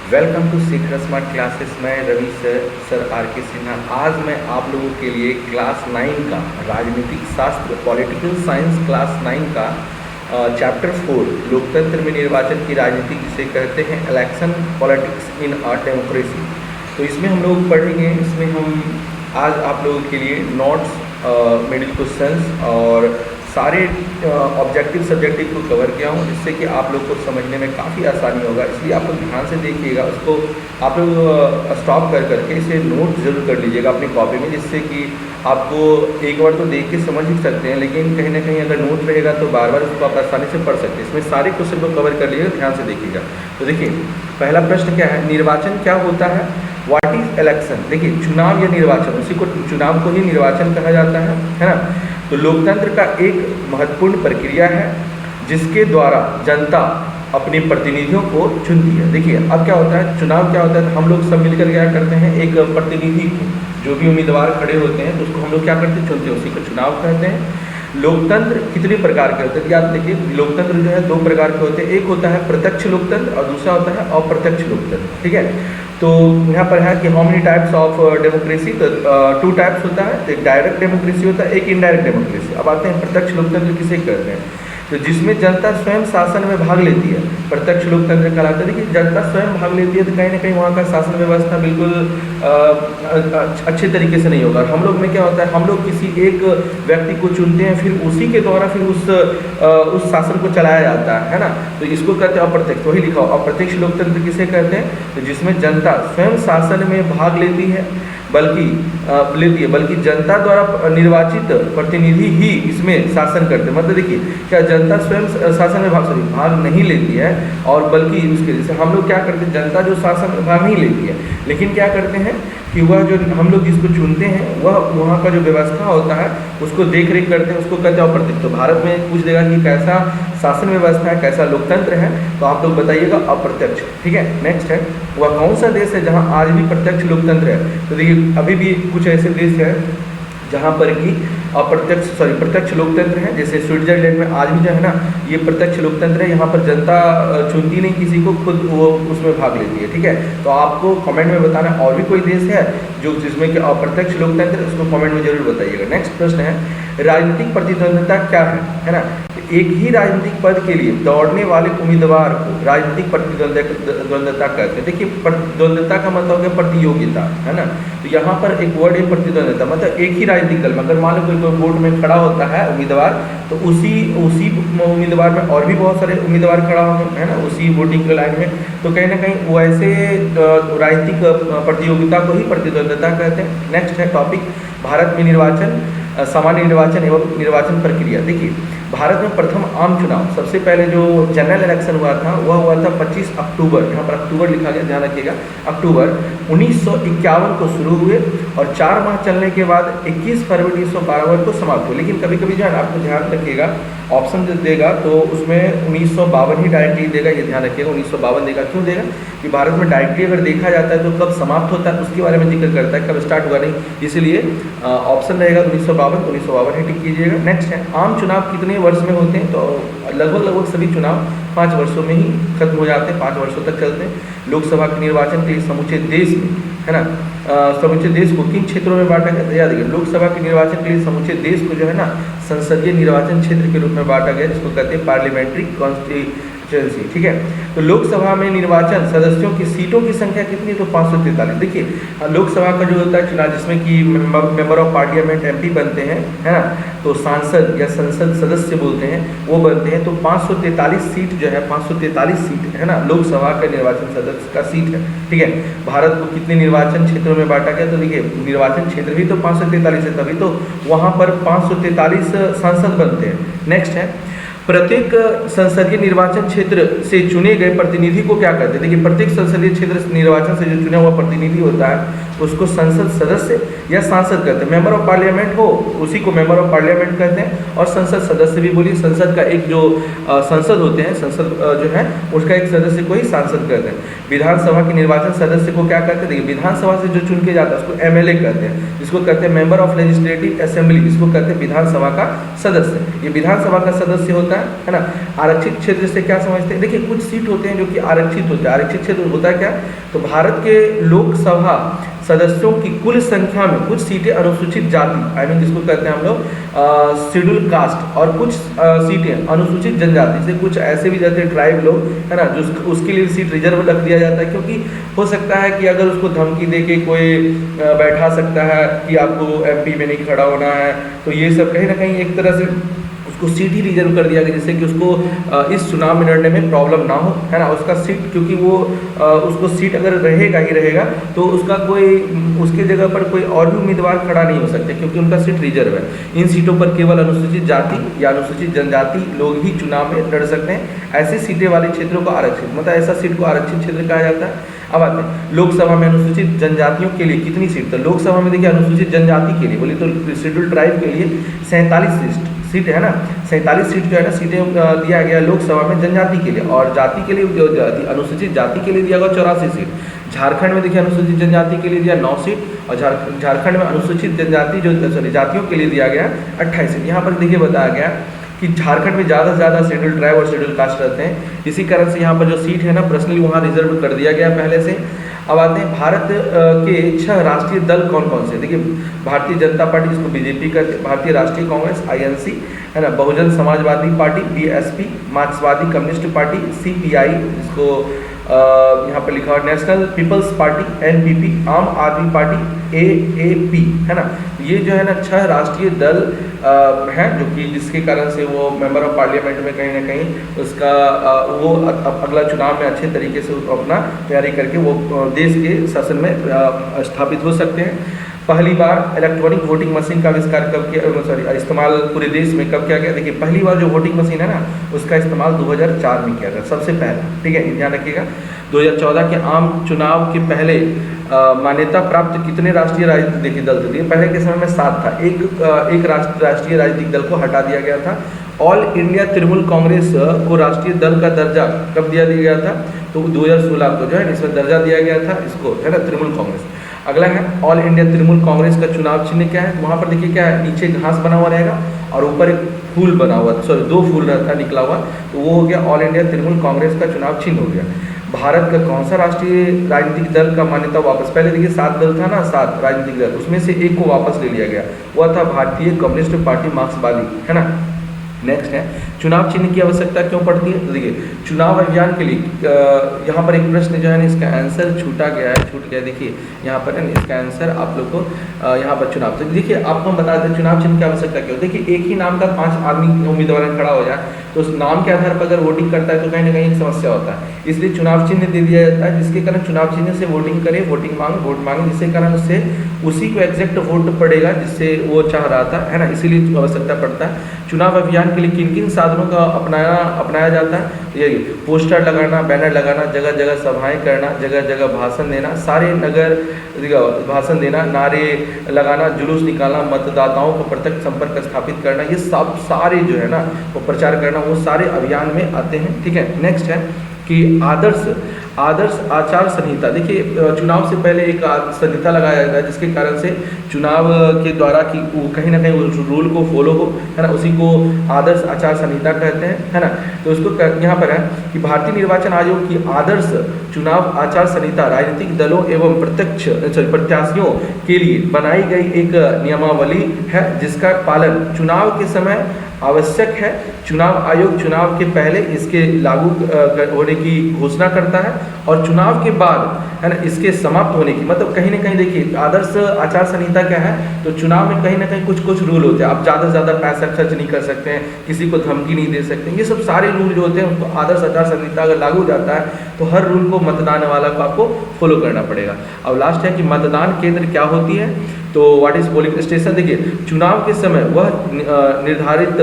Welcome to Sikhar smart classes. मैं Ravi sir are के सिन्हा। आज मैं आप लोगों के लिए क्लास 9 का राजनीतिक शास्त्र पॉलिटिकल साइंस क्लास 9 का चैप्टर 4 लोकतंत्र में निर्वाचन की राजनीति जिसे कहते हैं election politics in a democracy. तो इसमें हम लोग पढ़ेंगे। इसमें हम आज आप लोगों के लिए नोट्स, मिडिल क्वेश्चंस और सारे ऑब्जेक्टिव सब्जेक्टिव को कवर किया हूँ, जिससे कि आप लोग को समझने में काफ़ी आसानी होगा। इसलिए आप लोग ध्यान से देखिएगा, उसको आप लोग स्टॉप कर करके इसे नोट जरूर कर लीजिएगा अपनी कॉपी में, जिससे कि आपको एक बार तो देख के समझ ही सकते हैं, लेकिन कहीं ना कहीं अगर नोट रहेगा तो बार बार उसको आप आसानी से पढ़ सकते हैं। इसमें सारे क्वेश्चन को कवर कर लीजिएगा, ध्यान से देखिएगा। तो देखिए, पहला प्रश्न क्या है, निर्वाचन क्या होता है, व्हाट इज इलेक्शन। देखिए, चुनाव या निर्वाचन, उसी को चुनाव को ही निर्वाचन कहा जाता है ना। तो लोकतंत्र का एक महत्वपूर्ण प्रक्रिया है जिसके द्वारा जनता अपने प्रतिनिधियों को चुनती है। देखिए, अब क्या होता है, चुनाव क्या होता है, हम लोग सब मिलकर क्या करते हैं, एक प्रतिनिधि को, जो भी उम्मीदवार खड़े होते हैं तो उसको हम लोग क्या करते हैं, चुनते हैं, उसी को चुनाव कहते हैं। लोकतंत्र कितने प्रकार के होते हैं, याद देखिए, लोकतंत्र जो है दो प्रकार के होते हैं। एक होता है प्रत्यक्ष लोकतंत्र और दूसरा होता है अप्रत्यक्ष लोकतंत्र। ठीक है, तो यहाँ पर है कि how many types of democracy. तो 2 टाइप्स होता है, एक डायरेक्ट डेमोक्रेसी होता है, एक इनडायरेक्ट डेमोक्रेसी। अब आते हैं प्रत्यक्ष लोकतंत्र किसे कहते हैं, तो जिसमें जनता स्वयं शासन में भाग लेती है, प्रत्यक्ष लोकतंत्र कहलाता है। देखिए, जनता स्वयं भाग लेती है तो कहीं ना कहीं वहाँ का शासन व्यवस्था बिल्कुल अच्छे तरीके से नहीं होगा। हम लोग में क्या होता है, हम लोग किसी एक व्यक्ति को चुनते हैं, फिर उसी के द्वारा फिर उस शासन को चलाया जाता है ना। तो इसको कहते हैं अप्रत्यक्ष, वही लिखा हो, अप्रत्यक्ष लोकतंत्र किसे कहते हैं, तो जिसमें जनता स्वयं शासन में भाग लेती है, बल्कि जनता द्वारा निर्वाचित प्रतिनिधि ही इसमें शासन करते हैं। मतलब देखिए, क्या जनता स्वयं शासन में भाग नहीं लेती है, और बल्कि उसके जैसे हम लोग क्या करते हैं, जनता जो शासन में भाग नहीं लेती है, लेकिन क्या करते हैं कि वह जो हम लोग जिसको चुनते हैं वह वहाँ का जो व्यवस्था होता है उसको देख रेख करते हैं, उसको कहते हैं अप्रत्यक्ष। तो भारत में पूछ देगा कि कैसा शासन व्यवस्था है, कैसा लोकतंत्र है, तो आप लोग बताइएगा अप्रत्यक्ष। ठीक है, नेक्स्ट है, वह कौन सा देश है जहाँ आज भी प्रत्यक्ष लोकतंत्र है। तो देखिए, अभी भी कुछ ऐसे देश हैं जहाँ पर कि प्रत्यक्ष लोकतंत्र है, जैसे स्विट्जरलैंड में आज भी जो है ना, ये प्रत्यक्ष लोकतंत्र है। यहाँ पर जनता चुनती नहीं किसी को, खुद वो उसमें भाग लेती है। ठीक है, तो आपको कमेंट में बताना और भी कोई देश है जो जिसमें कि अप्रत्यक्ष लोकतंत्र है, उसको कमेंट में जरूर बताइएगा। नेक्स्ट प्रश्न है, राजनीतिक प्रतिद्वंद्विता क्या है ना। एक ही राजनीतिक पद के लिए दौड़ने वाले उम्मीदवार को राजनीतिक प्रतिद्वंद्विता कहते हैं। देखिए, प्रतिद्वंद्विता का मतलब हो गया प्रतियोगिता, है ना। तो यहाँ पर एक वर्ड है प्रतिद्वंद्विता, मतलब एक ही राजनीतिक दल में अगर मान लो कोई वोट में खड़ा होता है उम्मीदवार, तो उसी उम्मीदवार में और भी बहुत सारे उम्मीदवार खड़ा होंगे, है ना, उसी वोटिंग के लाइन में। तो कहीं ना कहीं वो ऐसे राजनीतिक प्रतियोगिता को ही प्रतिद्वंद्विता कहते हैं। नेक्स्ट है टॉपिक, भारत में निर्वाचन, सामान्य निर्वाचन एवं निर्वाचन प्रक्रिया। देखिए, भारत में प्रथम आम चुनाव, सबसे पहले जो जनरल इलेक्शन हुआ था वह हुआ था 25 अक्टूबर, यहाँ पर अक्टूबर लिखा गया, ध्यान रखिएगा, अक्टूबर 1951 को शुरू हुए और 4 माह चलने के बाद 21 फरवरी 1952 को समाप्त हुए। लेकिन कभी कभी जो है ना, आपको ध्यान रखिएगा, ऑप्शन देगा तो उसमें 1952 ही डायरेक्टली देगा, ये ध्यान रखिएगा, 1952 देगा। क्यों देगा कि भारत में डायरेक्टली अगर देखा जाता है तो कब समाप्त होता है उसके बारे में जिक्र करता है, कब स्टार्ट हुआ नहीं, इसलिए ऑप्शन रहेगा 1952 ही टिक कीजिएगा। नेक्स्ट है, आम चुनाव कितने वर्ष में होते हैं, तो लगभग सभी चुनाव 5 वर्षों में ही खत्म हो जाते हैं, 5 वर्षों तक चलते हैं। लोकसभा के निर्वाचन के लिए समूचे देश में, है ना, समूचे देश को किन क्षेत्रों में बांटा गया, याद रखिए, लोकसभा के निर्वाचन के लिए समूचे देश को जो है ना संसदीय निर्वाचन क्षेत्र के रूप में बांटा गया, जिसको कहते हैं पार्लियामेंट्री कॉन्स्टिट्यूएंसी। ठीक है, तो लोकसभा में निर्वाचन सदस्यों की सीटों की संख्या कितनी है, तो 543। देखिए, लोकसभा का जो होता है चुनाव, जिसमें कि मेंबर ऑफ पार्लियामेंट MP बनते हैं, है ना, तो सांसद या संसद सदस्य बोलते हैं, वो बनते हैं। तो 543 सीट जो है, 543 सीट है ना, लोकसभा का निर्वाचन सदस्य का सीट है। ठीक है, भारत को कितने निर्वाचन क्षेत्रों में बांटा गया, तो देखिए, निर्वाचन क्षेत्र भी तो 543 है, तभी तो वहाँ पर 543 सांसद बनते हैं। नेक्स्ट है, प्रत्येक संसदीय निर्वाचन क्षेत्र से चुने गए प्रतिनिधि को क्या कहते हैं। देखिए, प्रत्येक संसदीय क्षेत्र निर्वाचन से जो चुना हुआ प्रतिनिधि होता है उसको संसद सदस्य या सांसद कहते हैं। मेंबर ऑफ पार्लियामेंट हो उसी को मेंबर ऑफ पार्लियामेंट कहते हैं, और संसद सदस्य भी बोलिए, संसद का एक जो संसद होते हैं, संसद जो है उसका एक सदस्य को ही सांसद कहते हैं। विधानसभा के निर्वाचन सदस्य को क्या कहते हैं, देखिए, विधानसभा से जो चुन के जाता है उसको MLA कहते हैं, जिसको कहते हैं मेंबर ऑफ लेजिस्लेटिव असेंबली, जिसको कहते हैं विधानसभा का सदस्य। ये विधानसभा का सदस्य होता होता है ना। आरक्षित क्षेत्र से क्या समझते हैं, देखिए कुछ सीट होते हैं जो कि आरक्षित होते हैं। आरक्षित क्षेत्र होता है क्या, तो भारत के लोकसभा सदस्यों की कुल संख्या में कुछ सीटें अनुसूचित जाति, आई मीन जिसको कहते हैं हम लोग शेड्यूल कास्ट, और कुछ सीटें अनुसूचित जनजाति से, कुछ ऐसे भी जैसे ट्राइब लोग है ना, जो उसके लिए सीट रिजर्व रख दिया जाता है, क्योंकि हो सकता है कि अगर उसको धमकी दे के कोई बैठा सकता है कि आपको एमपी में नहीं खड़ा होना है, तो ये सब कहीं ना कहीं एक तरह से उसको सीट ही रिजर्व कर दिया गया, जिससे कि उसको इस चुनाव में लड़ने में प्रॉब्लम ना हो, है ना। उसका सीट, क्योंकि वो उसको सीट अगर रहेगा ही रहेगा तो उसका कोई उसके जगह पर कोई और भी उम्मीदवार खड़ा नहीं हो सकते, क्योंकि उनका सीट रिजर्व है। इन सीटों पर केवल अनुसूचित जाति या अनुसूचित जनजाति लोग ही चुनाव में लड़ सकते हैं। ऐसी सीटें वाले क्षेत्रों को आरक्षित, मतलब ऐसा सीट को आरक्षित क्षेत्र कहा जाता है। अब आते हैं लोकसभा में अनुसूचित जनजातियों के लिए कितनी सीट, तो लोकसभा में देखिए अनुसूचित जनजाति के लिए बोली तो शेड्यूल ट्राइब के लिए 47 सीट है ना, 47 सीट जो है ना सीटें दिया गया लोकसभा में जनजाति के लिए, और जाति के लिए जो अनुसूचित जाति के लिए दिया गया 84 सीट। झारखंड में देखिए अनुसूचित जनजाति के लिए दिया 9 सीट, और झारखंड में अनुसूचित जनजाति जो जातियों के लिए दिया गया 28 सीट। यहाँ पर देखिए बताया गया कि झारखंड में ज़्यादा से ज़्यादा शेड्यूल ट्राइब और शेड्यूल कास्ट रहते हैं, इसी कारण से यहाँ पर जो सीट है ना पर्सनली वहाँ रिजर्व कर दिया गया पहले से। अब आते हैं भारत के 6 राष्ट्रीय दल कौन कौन से, देखिए भारतीय जनता पार्टी जिसको बीजेपी कहते हैं, भारतीय राष्ट्रीय कांग्रेस आईएनसी है ना, बहुजन समाजवादी पार्टी बीएसपी, मार्क्सवादी कम्युनिस्ट पार्टी सीपीआई जिसको यहाँ पर लिखा हुआ नेशनल पीपल्स पार्टी एनपीपी, आम आदमी पार्टी एएपी, है ना। ये जो है ना 6 राष्ट्रीय दल हैं जो कि जिसके कारण से वो मेंबर ऑफ पार्लियामेंट में कहीं ना कहीं उसका वो अगला चुनाव में अच्छे तरीके से अपना तैयारी करके वो देश के शासन में स्थापित हो सकते हैं। पहली बार इलेक्ट्रॉनिक वोटिंग मशीन का आविष्कार कब किया, इस्तेमाल पूरे देश में कब किया गया, देखिए पहली बार जो वोटिंग मशीन है ना उसका इस्तेमाल 2004 में किया गया सबसे पहला, ठीक है, ध्यान रखिएगा। 2014 के आम चुनाव के पहले मान्यता प्राप्त कितने राष्ट्रीय राजनीतिक दल थे, पहले के समय में 7 था, एक राष्ट्रीय राजनीतिक दल को हटा दिया गया था। ऑल इंडिया तृणमूल कांग्रेस को राष्ट्रीय दल का दर्जा कब दिया गया था, तो 2016 को जो है इसमें दर्जा दिया गया था इसको, है ना, तृणमूल कांग्रेस। अगला है ऑल इंडिया तृणमूल कांग्रेस का चुनाव चिन्ह क्या है, वहाँ पर देखिए क्या है, नीचे घास बना हुआ रहेगा और ऊपर एक फूल बना हुआ, सॉरी 2 फूल रहता निकला हुआ, तो वो हो गया ऑल इंडिया तृणमूल कांग्रेस का चुनाव चिन्ह हो गया। भारत का कौन सा राष्ट्रीय राजनीतिक दल का मान्यता वापस, पहले देखिए 7 दल था ना, 7 राजनीतिक दल, उसमें से एक को वापस ले लिया गया, वह था भारतीय कम्युनिस्ट पार्टी मार्क्सवादी, है ना। नेक्स्ट है चुनाव चिन्ह की आवश्यकता क्यों पड़ती है, तो देखिए चुनाव अभियान के लिए यहाँ पर एक प्रश्न जो है ना इसका आंसर छूट गया है, देखिए यहाँ पर है इसका आंसर आप लोग को यहाँ पर चुनाव, तो देखिए आपको हम बता दें चुनाव चिन्ह की आवश्यकता क्यों, देखिए एक ही नाम का 5 आदमी उम्मीदवार खड़ा हो जाए तो उस नाम के आधार पर अगर वोटिंग करता है तो कहीं ना कहीं एक समस्या होता है, इसलिए चुनाव चिन्ह दे दिया जाता है, जिसके कारण चुनाव चिन्ह से वोटिंग करे, वोटिंग मांगे, वोट मांगे, जिसके कारण उससे उसी को एग्जैक्ट वोट पड़ेगा जिससे वो चाह रहा था, है ना, इसीलिए आवश्यकता पड़ता है। चुनाव अभियान के लिए किन किन साधनों का अपनाया जाता है, यही पोस्टर लगाना, बैनर लगाना, जगह जगह सभाएं करना, जगह जगह भाषण देना, सारे नगर भाषण देना, नारे लगाना, जुलूस निकालना, मतदाताओं को प्रत्यक्ष संपर्क स्थापित करना, ये सब सारे जो है ना वो प्रचार करना, वो सारे अभियान में आते हैं, ठीक है। नेक्स्ट है कि आदर्श आचार संहिता, देखिए चुनाव से पहले एक संहिता लगाया जाता है जिसके कारण से चुनाव के द्वारा कि वो कहीं ना कहीं उस रूल को फॉलो हो, है ना, उसी को आदर्श आचार संहिता कहते हैं, है ना। तो उसको यहाँ पर है कि भारतीय निर्वाचन आयोग की आदर्श चुनाव आचार संहिता राजनीतिक दलों एवं प्रत्याशियों के लिए बनाई गई एक नियमावली है जिसका पालन चुनाव के समय आवश्यक है। चुनाव आयोग चुनाव के पहले इसके लागू होने की घोषणा करता है और चुनाव के बाद, है ना, इसके समाप्त होने की, मतलब कहीं ना कहीं देखिए आदर्श आचार संहिता क्या है, तो चुनाव में कहीं ना कहीं कुछ रूल होते हैं, आप ज़्यादा से ज़्यादा पैसा खर्च नहीं कर सकते हैं, किसी को धमकी नहीं दे सकते हैं, ये सब सारे रूल जो होते हैं उसको आदर्श आचार संहिता अगर लागू हो जाता है तो हर रूल को मतदान वाला को आपको फॉलो करना पड़ेगा। अब लास्ट है कि मतदान केंद्र क्या होती है, तो व्हाट इज पोलिंग स्टेशन, देखिए चुनाव के समय वह निर्धारित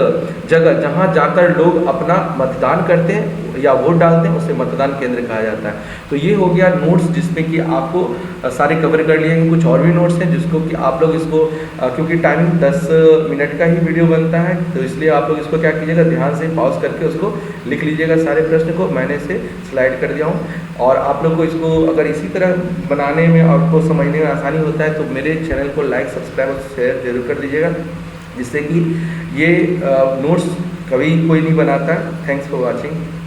जगह जहां जाकर लोग अपना मतदान करते हैं या वोट डालते हैं उसे मतदान केंद्र कहा जाता है। तो ये हो गया नोट्स जिसमें कि आपको सारे कवर कर लिए, कुछ और भी नोट्स हैं जिसको कि आप लोग इसको क्योंकि टाइमिंग 10 मिनट का ही वीडियो बनता है तो इसलिए आप लोग इसको क्या कीजिएगा, ध्यान से पॉज करके उसको लिख लीजिएगा, सारे प्रश्न को मैंने से स्लाइड कर दिया हूँ। और आप लोग को इसको अगर इसी तरह बनाने में आपको समझने में आसानी होता है तो मेरे चैनल को लाइक, सब्सक्राइब और शेयर जरूर कर दीजिएगा, जिससे कि ये नोट्स कभी कोई नहीं बनाता। Thanks for watching.